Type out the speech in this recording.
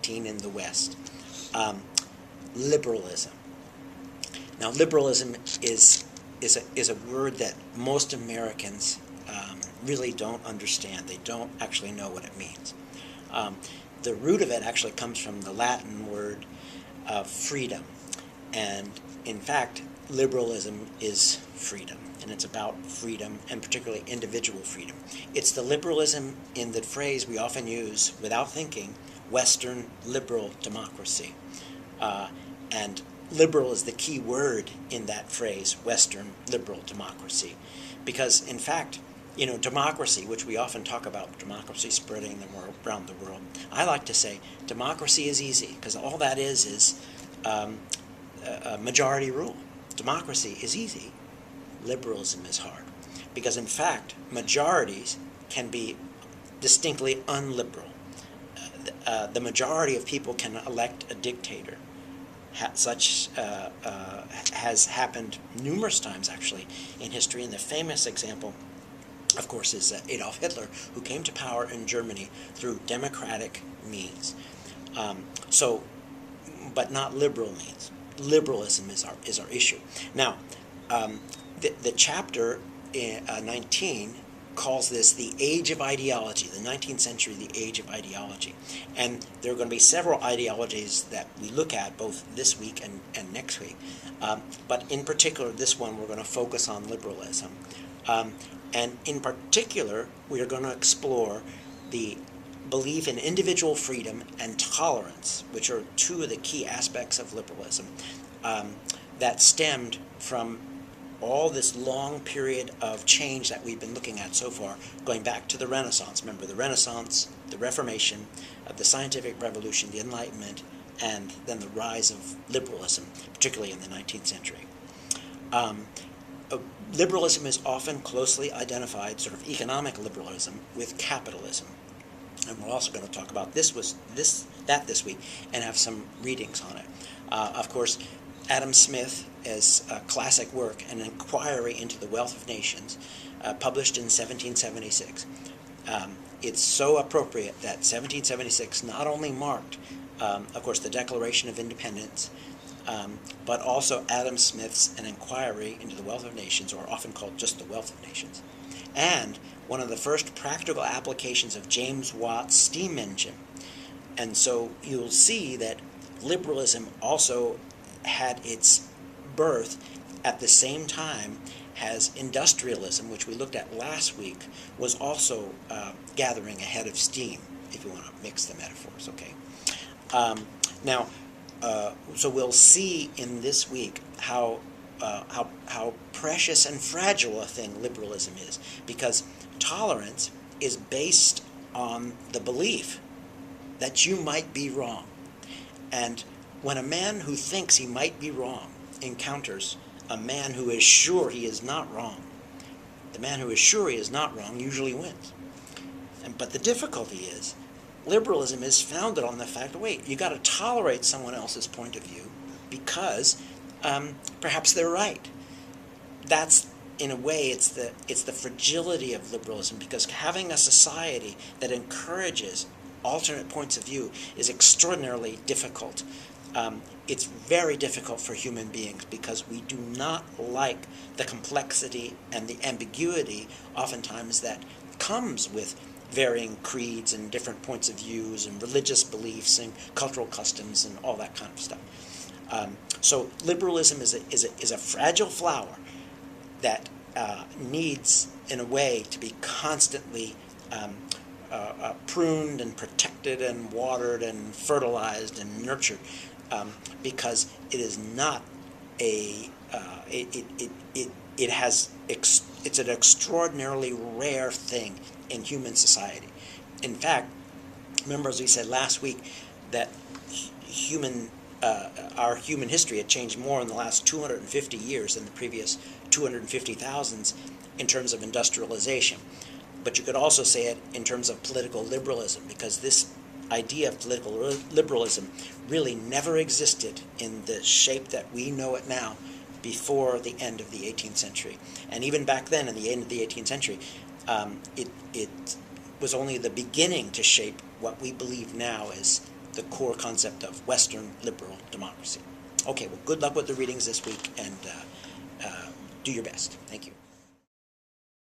19 in the West. Liberalism. Now, liberalism is a word that most Americans really don't understand. They don't actually know what it means. The root of it actually comes from the Latin word freedom. And in fact, liberalism is freedom. And it's about freedom, and particularly individual freedom. It's the liberalism in the phrase we often use without thinking, Western liberal democracy. And liberal is the key word in that phrase, Western liberal democracy. Because, in fact, democracy, which we often talk about, democracy spreading around the world, I like to say democracy is easy, because all that is majority rule. Democracy is easy. Liberalism is hard. Because, in fact, majorities can be distinctly unliberal. The majority of people can elect a dictator. Such has happened numerous times, actually, in history. And the famous example, of course, is Adolf Hitler, who came to power in Germany through democratic means. But not liberal means. Liberalism is our issue. Now, the chapter 19 calls this the age of ideology, the 19th century, the age of ideology. And there are going to be several ideologies that we look at both this week and next week. But in particular, this one, we're going to focus on liberalism. And in particular, we are going to explore the belief in individual freedom and tolerance, which are two of the key aspects of liberalism, that stemmed from all this long period of change that we've been looking at so far, going back to the Renaissance. Remember, the Renaissance, the Reformation, the Scientific Revolution, the Enlightenment, and then the rise of liberalism, particularly in the 19th century. Liberalism is often closely identified, sort of economic liberalism, with capitalism. And we're also going to talk about this week and have some readings on it. Of course, Adam Smith is a classic work, An Inquiry into the Wealth of Nations, published in 1776. It's so appropriate that 1776 not only marked, of course, the Declaration of Independence, but also Adam Smith's An Inquiry into the Wealth of Nations, or often called just the Wealth of Nations, and one of the first practical applications of James Watt's steam engine. And so you'll see that liberalism also had its birth at the same time as industrialism, which we looked at last week, was also gathering ahead of steam, if you want to mix the metaphors, okay? So we'll see in this week how precious and fragile a thing liberalism is, because tolerance is based on the belief that you might be wrong. And when a man who thinks he might be wrong encounters a man who is sure he is not wrong, the man who is sure he is not wrong usually wins. But the difficulty is, liberalism is founded on the fact, wait, you got to tolerate someone else's point of view because perhaps they're right. That's, in a way, it's the fragility of liberalism, because having a society that encourages alternate points of view is extraordinarily difficult. It's very difficult for human beings because we do not like the complexity and the ambiguity, oftentimes, that comes with varying creeds and different points of views and religious beliefs and cultural customs and all that kind of stuff. So liberalism is a fragile flower that needs, in a way, to be constantly pruned and protected and watered and fertilized and nurtured, because it is not it's an extraordinarily rare thing in human society. In fact, remember, as we said last week, that our human history had changed more in the last 250 years than the previous 250,000 in terms of industrialization. But you could also say it in terms of political liberalism, because this idea of political liberalism really never existed in the shape that we know it now before the end of the 18th century. And even back then, in the end of the 18th century, it was only the beginning to shape what we believe now the core concept of Western liberal democracy. Okay, well, good luck with the readings this week, and do your best. Thank you.